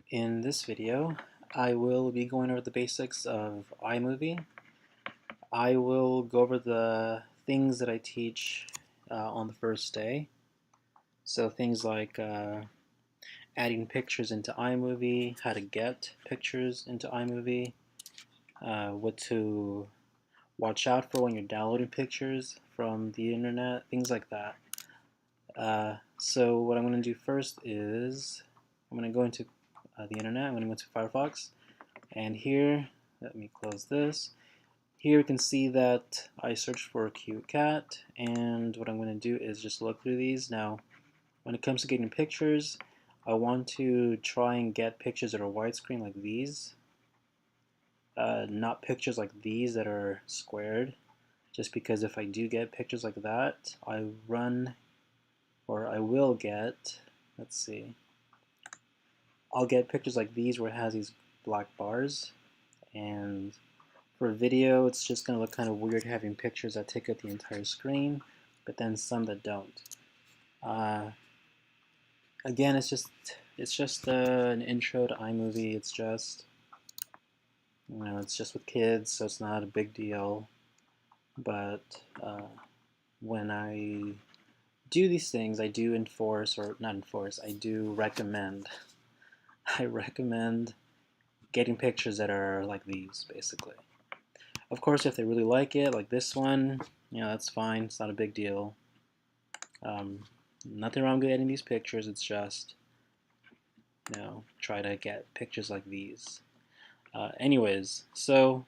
In this video, I will be going over the basics of iMovie. I will go over the things that I teach on the first day. So things like adding pictures into iMovie, how to get pictures into iMovie, what to watch out for when you're downloading pictures from the internet, things like that. So what I'm going to do first is I'm going to go into the internet. I'm going to go to Firefox, and here, let me close this. Here we can see that I searched for a cute cat, and what I'm going to do is just look through these. Now, when it comes to getting pictures, I want to try and get pictures that are widescreen like these, not pictures like these that are squared, just because if I do get pictures like that, I will get, let's see, I'll get pictures like these where it has these black bars, and for video it's just going to look kind of weird having pictures that take up the entire screen, but then some that don't. Again, it's just an intro to iMovie. It's just, it's just with kids, so it's not a big deal. But when I do these things, I do enforce, or not enforce, I do recommend. I recommend getting pictures that are like these, basically. Of course, if they really like it, like this one, that's fine. It's not a big deal. Nothing wrong with getting these pictures. It's just, try to get pictures like these. Anyways, so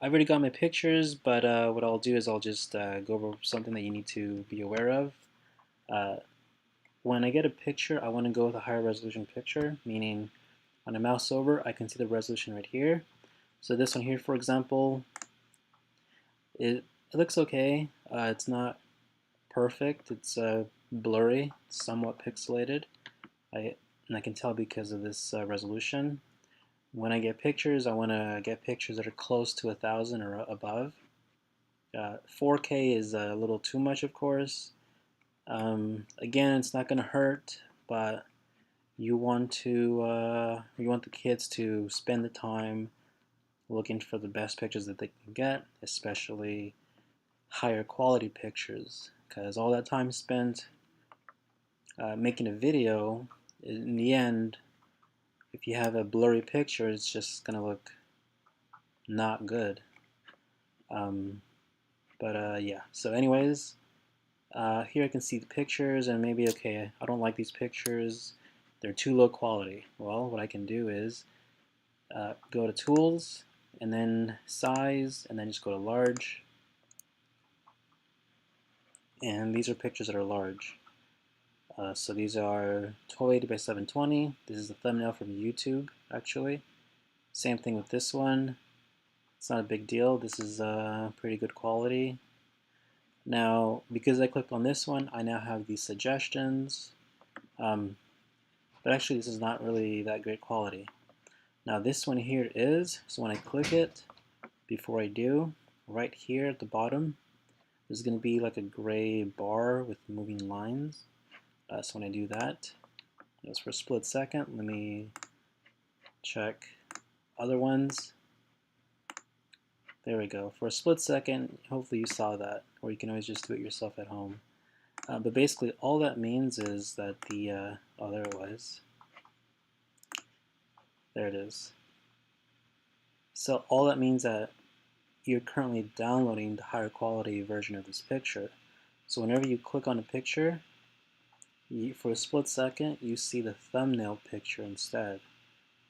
I've already got my pictures, but what I'll do is I'll just go over something that you need to be aware of. When I get a picture, I want to go with a higher resolution picture, meaning when I mouse over, I can see the resolution right here. So this one here, for example, it looks okay. It's not perfect. It's blurry, somewhat pixelated. And I can tell because of this resolution. When I get pictures, I want to get pictures that are close to 1,000 or above. 4K is a little too much, of course. Again, it's not going to hurt, but you want the kids to spend the time looking for the best pictures that they can get, especially higher quality pictures, because all that time spent making a video, in the end, if you have a blurry picture, it's just gonna look not good. Yeah, so anyways, here I can see the pictures, and maybe, okay, I don't like these pictures, they're too low quality. Well, what I can do is go to Tools, and then Size, and then just go to Large, and these are pictures that are large. So these are 1280 by 720. This is the thumbnail from YouTube, actually. Same thing with this one. It's not a big deal. This is pretty good quality. Now, because I clicked on this one, I now have these suggestions. But actually, this is not really that great quality. Now, this one here is, so when I click it, before I do, right here at the bottom, there's going to be like a gray bar with moving lines. So when I do that, just for a split second, let me check other ones. There we go. For a split second, hopefully you saw that, or you can always just do it yourself at home. But basically, all that means is that the, oh, there it was. There it is. So all that means that you're currently downloading the higher quality version of this picture. So whenever you click on a picture, for a split second, you see the thumbnail picture instead.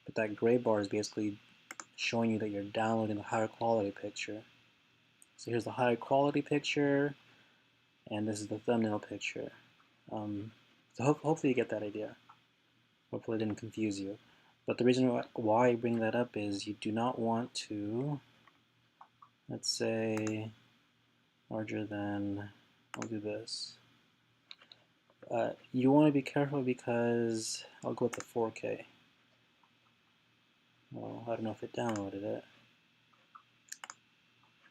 But that gray bar is basically showing you that you're downloading the higher quality picture. So here's the higher quality picture, and this is the thumbnail picture. So hopefully you get that idea. Hopefully it didn't confuse you. But the reason why I bring that up is you do not want to, let's say, larger than, I'll do this. You want to be careful because, I'll go with the 4K. Well, I don't know if it downloaded it.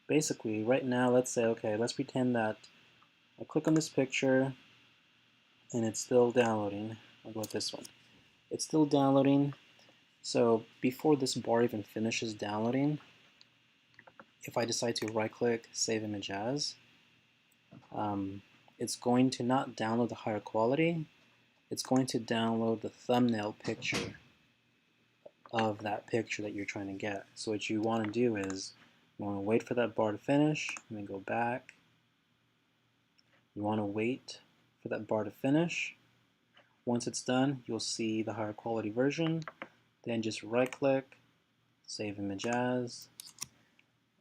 Basically, right now, let's say, okay, let's pretend that I click on this picture and it's still downloading. I'll go with this one. It's still downloading, So before this bar even finishes downloading, if I decide to right click Save Image As, it's going to not download the higher quality, it's going to download the thumbnail picture of that picture that you're trying to get. So what you want to do is you want to wait for that bar to finish, and then go back. You want to wait for that bar to finish. Once it's done, you'll see the higher quality version. Then just right click, Save Image As.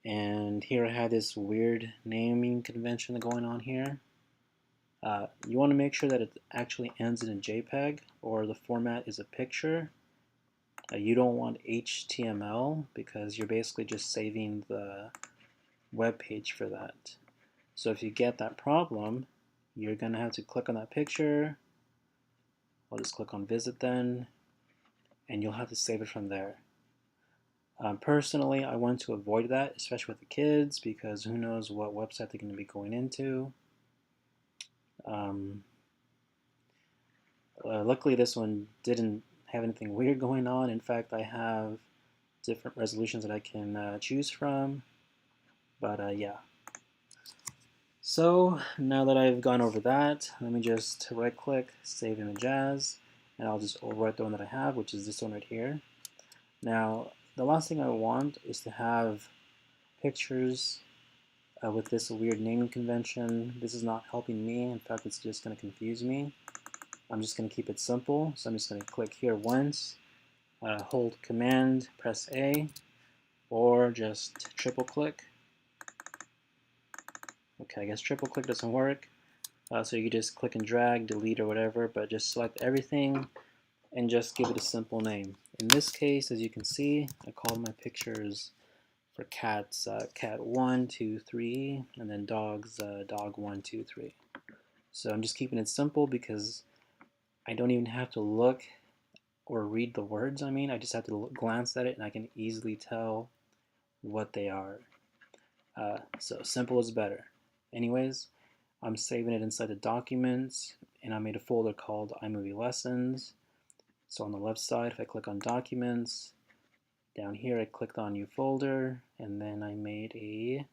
And here I have this weird naming convention going on here. You want to make sure that it actually ends in a JPEG or the format is a picture. You don't want HTML because you're basically just saving the web page for that. So if you get that problem, you're going to have to click on that picture. I'll just click on Visit then, and you'll have to save it from there. Personally, I want to avoid that, especially with the kids, because who knows what website they're going to be going into. Luckily, this one didn't have anything weird going on. In fact, I have different resolutions that I can choose from. But yeah. So now that I've gone over that, let me just right click, Save Image As, and I'll just overwrite the one that I have, which is this one right here. Now, the last thing I want is to have pictures with this weird naming convention. This is not helping me. In fact, it's just going to confuse me. I'm just going to keep it simple. So I'm just going to click here once, hold Command, press A, or just triple click. Okay, I guess triple click doesn't work. So you can just click and drag, delete or whatever, but just select everything and just give it a simple name. In this case, as you can see, I called my pictures for cats cat 1, 2, 3, and then dogs dog 1, 2, 3. So I'm just keeping it simple because I don't even have to look or read the words. I just have to glance at it and I can easily tell what they are. So simple is better. Anyways, I'm saving it inside the documents, and I made a folder called iMovie Lessons. So on the left side, if I click on Documents, down here I clicked on New Folder, and then I made a,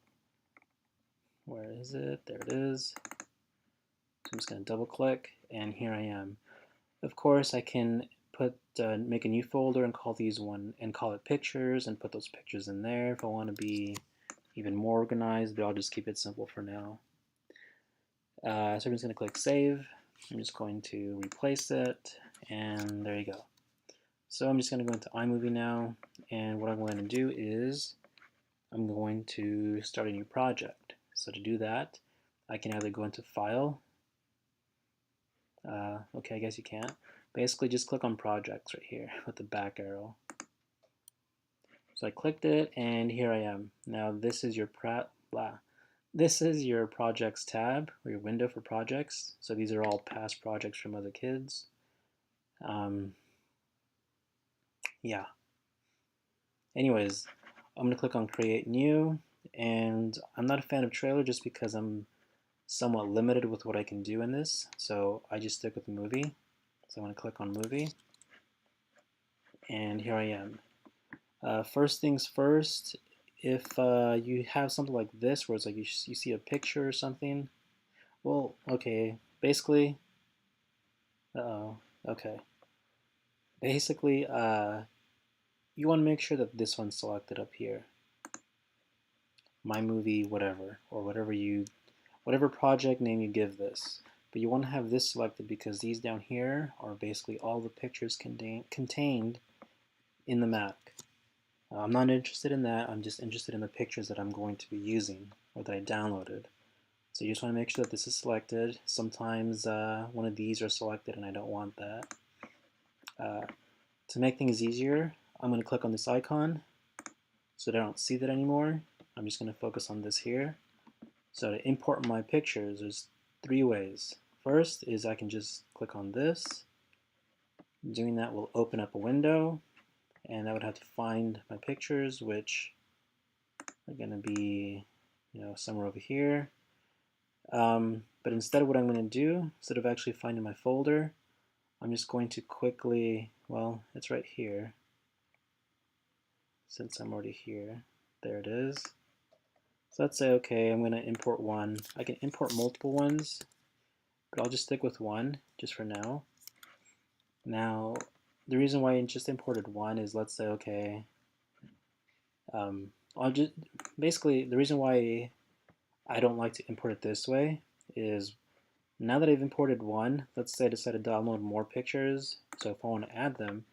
where is it? There it is. So I'm just going to double click, and here I am. Of course, I can make a new folder and call these one and call it Pictures, and put those pictures in there if I want to be even more organized, but I'll just keep it simple for now. So I'm just going to click Save. I'm just going to replace it, and there you go. So I'm just going to go into iMovie now, and what I'm going to do is I'm going to start a new project. So to do that, I can either go into File. Okay, I guess you can't. Basically, just click on Projects right here with the back arrow. So I clicked it, and here I am. Now this is your projects tab, or your window for projects. So these are all past projects from other kids. Yeah. Anyways, I'm going to click on Create New, and I'm not a fan of trailer just because I'm somewhat limited with what I can do in this. So I just stick with movie. So I'm going to click on Movie, and here I am. First things first, if you have something like this where it's like you see a picture or something, well, okay, basically, okay. Basically, you want to make sure that this one's selected up here. My movie, whatever, or whatever project name you give this. But you want to have this selected because these down here are basically all the pictures contained in the Mac. I'm not interested in that, I'm just interested in the pictures that I'm going to be using or that I downloaded. So you just want to make sure that this is selected. Sometimes one of these are selected and I don't want that. To make things easier, I'm going to click on this icon so that I don't see that anymore. I'm just going to focus on this here. So to import my pictures, there's 3 ways. First is I can just click on this. Doing that will open up a window, and I would have to find my pictures, which are going to be, somewhere over here. But instead, what I'm going to do, instead of actually finding my folder, I'm just going to quickly, well, it's right here. since I'm already here. There it is. So let's say, okay, I'm going to import one. I can import multiple ones, but I'll just stick with one just for now. Now, the reason why I just imported one is, let's say, okay, I'll just basically the reason why I don't like to import it this way is now that I've imported one, let's say I decide to download more pictures. So if I want to add them,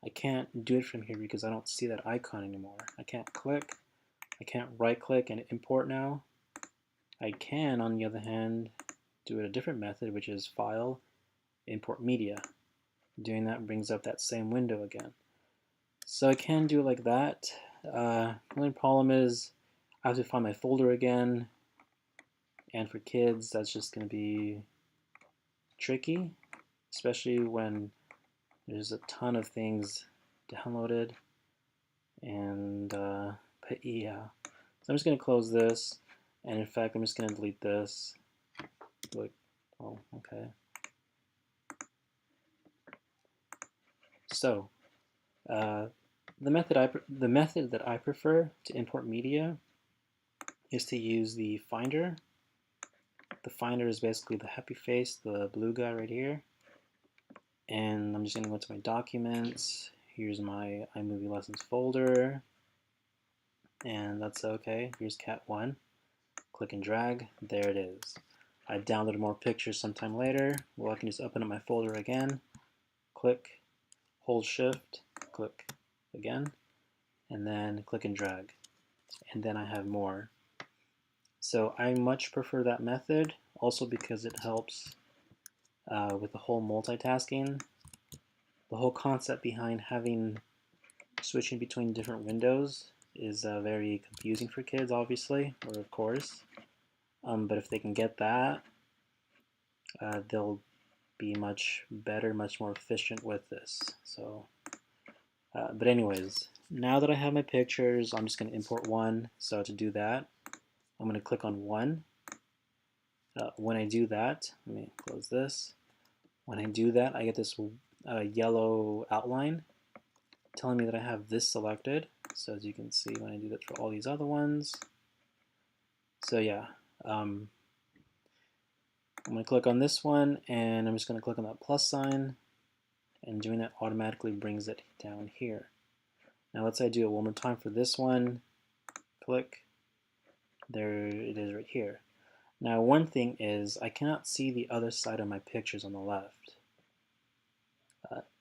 I can't do it from here because I don't see that icon anymore. I can't click. I can't right click and import now. I can, on the other hand, do it a different method, which is File, Import Media. Doing that brings up that same window again. So I can do it like that. The only problem is I have to find my folder again, and for kids that's just going to be tricky, especially when there's a ton of things downloaded. And but yeah, so I'm just going to close this, and in fact I'm just going to delete this. Look, oh, okay. So the method that I prefer to import media is to use the Finder. The Finder is basically the happy face, the blue guy right here. And I'm just going to go to my documents. Here's my iMovie lessons folder. And that's okay. Here's Cat 1. Click and drag. There it is. I downloaded more pictures sometime later. Well, I can just open up my folder again. Click, hold shift, click again, and then click and drag. And then I have more. So I much prefer that method, also because it helps with the whole multitasking. The whole concept behind having switching between different windows is very confusing for kids, obviously, or of course. But if they can get that, they'll be much better, much more efficient with this. So, but anyways, now that I have my pictures, I'm just going to import one. So to do that, I'm going to click on one. When I do that, let me close this. When I do that, I get this yellow outline telling me that I have this selected. So as you can see, when I do that for all these other ones. So yeah, I'm going to click on this one, and I'm just going to click on that plus sign, and doing that automatically brings it down here. Now let's say I do it one more time for this one. Click. There it is right here. Now one thing is I cannot see the other side of my pictures on the left.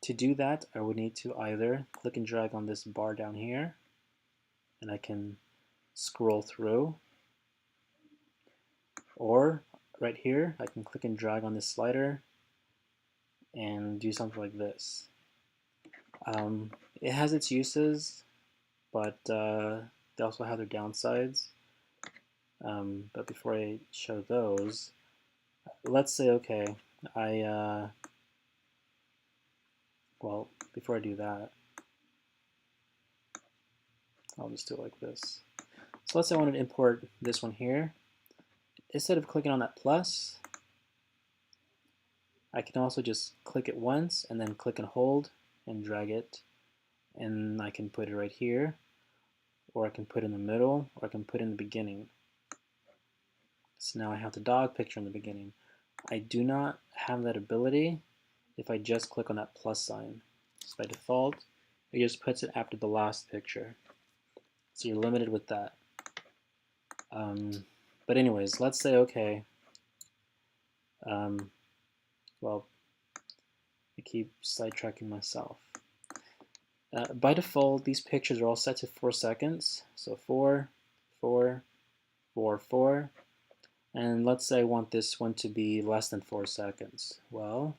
To do that, I would need to either click and drag on this bar down here, and I can scroll through, or right here I can click and drag on this slider and do something like this. It has its uses, but they also have their downsides. But before I show those, let's say, okay, well, before I do that, I'll just do it like this. So let's say I wanted to import this one here. Instead of clicking on that plus, I can also just click it once and then click and hold and drag it, and I can put it right here, or I can put it in the middle, or I can put it in the beginning. So now I have the dog picture in the beginning. I do not have that ability if I just click on that plus sign. So by default, it just puts it after the last picture. So you're limited with that. But anyways, let's say, okay, well, I keep sidetracking myself. By default, these pictures are all set to 4 seconds. So 4, 4, 4, 4. And let's say I want this one to be less than 4 seconds. Well,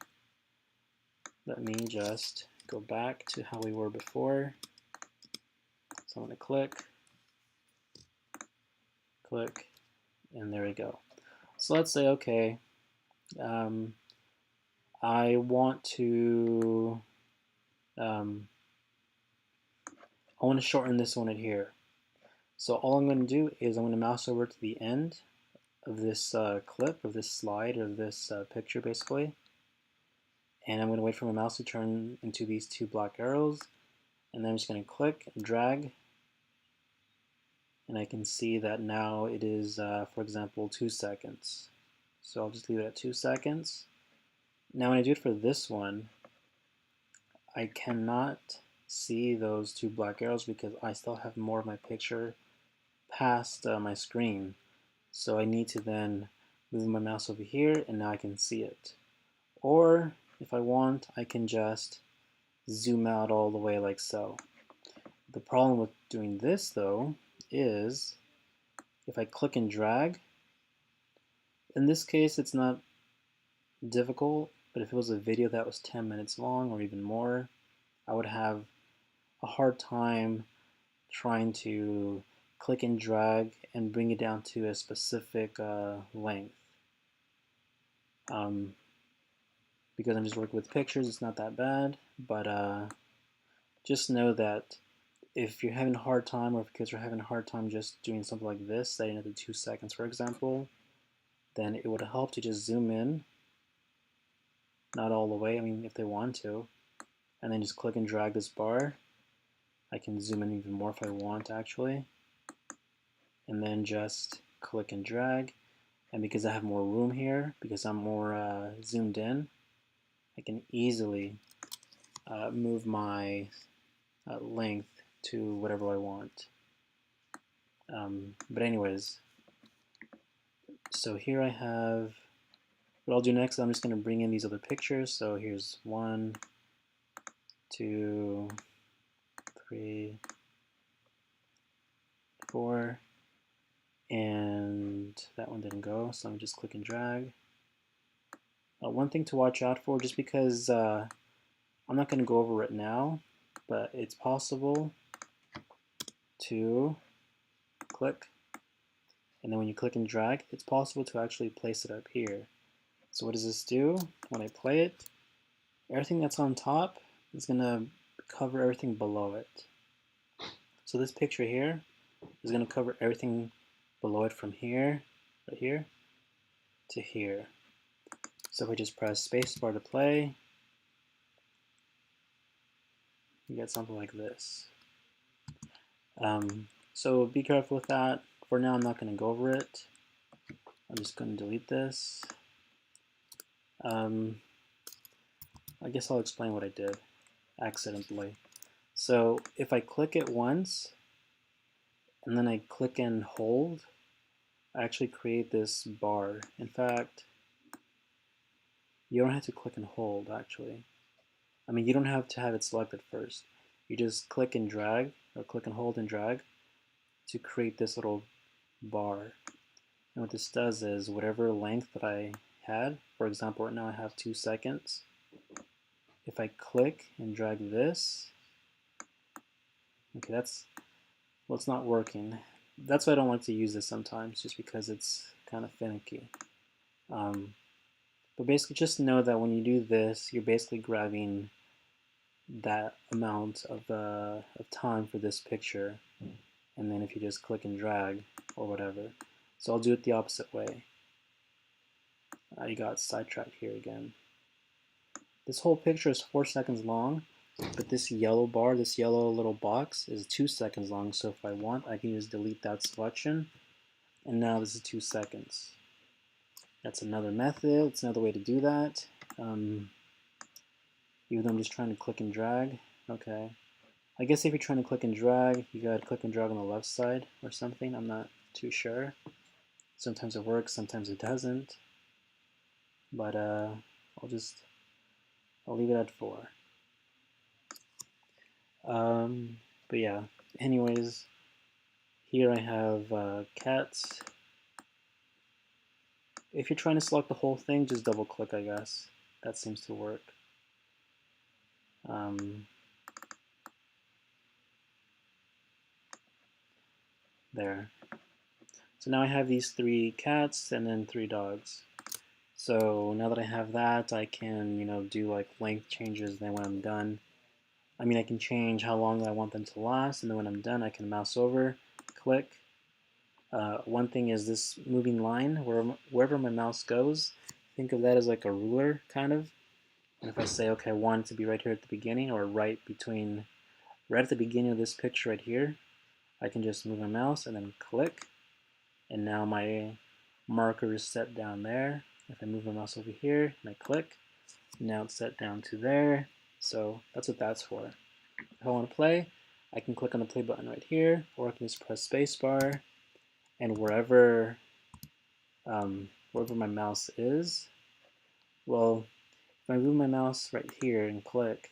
let me just go back to how we were before. So I'm going to click, and there we go. So let's say, okay, I want to shorten this one right here. So all I'm going to do is I'm going to mouse over to the end of this clip, of this slide, of this picture basically, and I'm going to wait for my mouse to turn into these two black arrows, and then I'm just going to click and drag and I can see that now it is, for example, 2 seconds. So I'll just leave it at 2 seconds. Now when I do it for this one, I cannot see those two black arrows because I still have more of my picture past my screen. So I need to then move my mouse over here, and now I can see it. Or if I want, I can just zoom out all the way like so. The problem with doing this though is if I click and drag, in this case it's not difficult, but if it was a video that was 10 minutes long or even more, I would have a hard time trying to click and drag and bring it down to a specific length. Because I'm just working with pictures, it's not that bad, but just know that if you're having a hard time, or if kids are having a hard time just doing something like this, setting it to 2 seconds for example, then it would help to just zoom in, not all the way, I mean if they want to, and then just click and drag this bar. I can zoom in even more if I want actually, and then just click and drag, and because I have more room here, because I'm more zoomed in, I can easily move my length to whatever I want. But anyways, so here I have, what I'll do next, I'm just going to bring in these other pictures. So here's 1, 2, 3, 4, and that one didn't go, so I'm just click and drag. One thing to watch out for, just because I'm not going to go over it now, but it's possible to click, and then when you click and drag, it's possible to actually place it up here. So what does this do? When I play it, everything that's on top is going to cover everything below it. So this picture here is going to cover everything below it from here, right here, to here. So if I just press spacebar to play, you get something like this. So be careful with that. For now, I'm not going to go over it. I'm just going to delete this. I guess I'll explain what I did accidentally. So if I click it once, and then I click and hold, I actually create this bar. In fact, you don't have to click and hold actually. I mean, you don't have to have it selected first. You just click and drag, or click and hold and drag to create this little bar. And what this does is whatever length that I had, for example, right now I have 2 seconds. If I click and drag this, okay, well, it's not working. That's why I don't like to use this sometimes, just because it's kind of finicky. But basically, just know that when you do this, you're basically grabbing that amount of time for this picture, and then if you just click and drag or whatever. So I'll do it the opposite way. I got sidetracked here again. This whole picture is 4 seconds long, but this yellow bar, this yellow little box is 2 seconds long, so if I want, I can just delete that selection, and now this is 2 seconds. That's another method, it's another way to do that. Even though I'm just trying to click and drag, okay. I guess if you're trying to click and drag, you gotta click and drag on the left side or something, I'm not too sure. Sometimes it works, sometimes it doesn't. But I'll leave it at 4. But yeah, anyways, here I have cats. If you're trying to select the whole thing, just double click, I guess. That seems to work. There. So now I have these 3 cats and then 3 dogs. So now that I have that, I can, do like length changes. Then when I'm done, I mean, I can change how long I want them to last, and then when I'm done, I can mouse over, click. One thing is this moving line, wherever my mouse goes, think of that as like a ruler, kind of. And if I say, okay, I want it to be right here at the beginning, or right at the beginning of this picture right here, I can just move my mouse and then click, and now my marker is set down there. If I move my mouse over here and I click, now it's set down to there. So that's what that's for. If I want to play, I can click on the play button right here, or I can just press spacebar, and wherever my mouse is, well, if I move my mouse right here and click,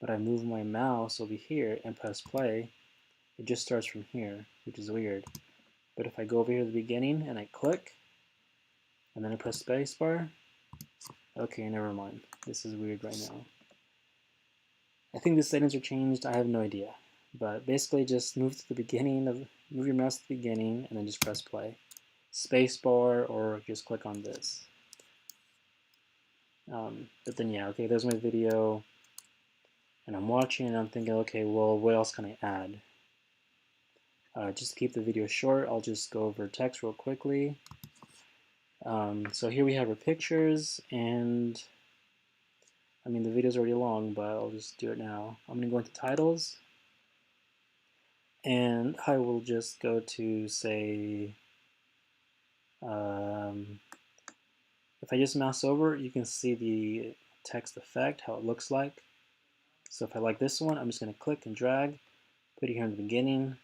but I move my mouse over here and press play, it just starts from here, which is weird. But if I go over here to the beginning and I click, and then I press spacebar, okay, never mind. This is weird right now. I think the settings are changed. I have no idea. But basically just move your mouse to the beginning and then just press play. Spacebar, or just click on this. But then yeah, okay, there's my video. And I'm watching and I'm thinking, okay, well, what else can I add? Just to keep the video short, I'll just go over text real quickly. So here we have our pictures, and I mean the video's already long, but I'll just do it now. I'm going to go into titles, and I will just go to, say, if I just mouse over, you can see the text effect, how it looks like. So if I like this one, I'm just going to click and drag, put it here in the beginning.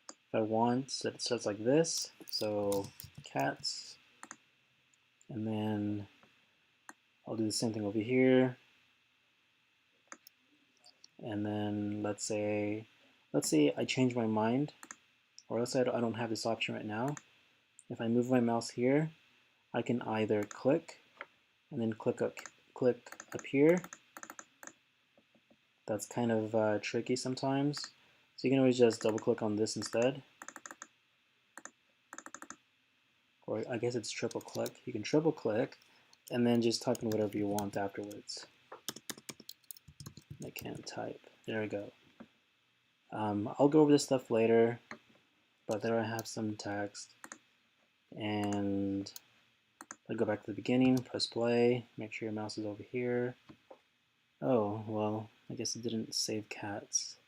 If I want, so it starts like this, so cats, and then I'll do the same thing over here. And then let's say I change my mind, or let's say I don't have this option right now. If I move my mouse here, I can either click and then click up here. That's kind of tricky sometimes. So you can always just double click on this instead. Or I guess it's triple click. You can triple click and then just type in whatever you want afterwards. I can't type. There we go. I'll go over this stuff later, but there I have some text. And I go back to the beginning, press play, make sure your mouse is over here. Oh, well, I guess it didn't save cats.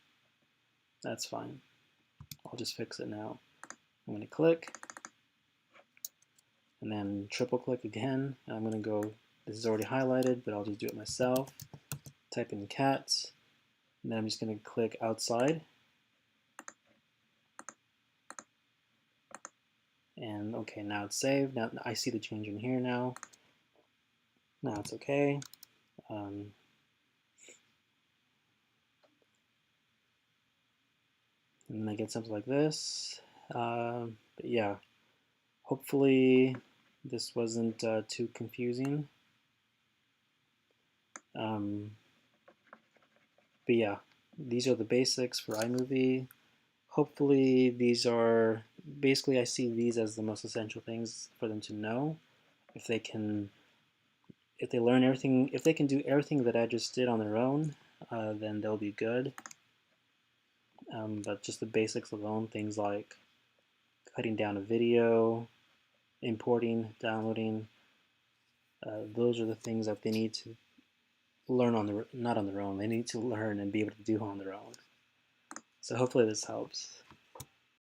That's fine. I'll just fix it now. I'm going to click, and then triple click again. And I'm going to go, this is already highlighted, but I'll just do it myself. Type in cats, and then I'm just going to click outside. And okay, now it's saved. Now I see the change in here now. Now it's okay. And then I get something like this. But yeah, hopefully this wasn't too confusing. But yeah, these are the basics for iMovie. Hopefully these are, basically I see these as the most essential things for them to know. If they can learn everything, if they can do everything that I just did on their own, then they'll be good. But just the basics alone, things like cutting down a video, importing, downloading, those are the things that they need to learn not on their own. They need to learn and be able to do on their own. So hopefully this helps.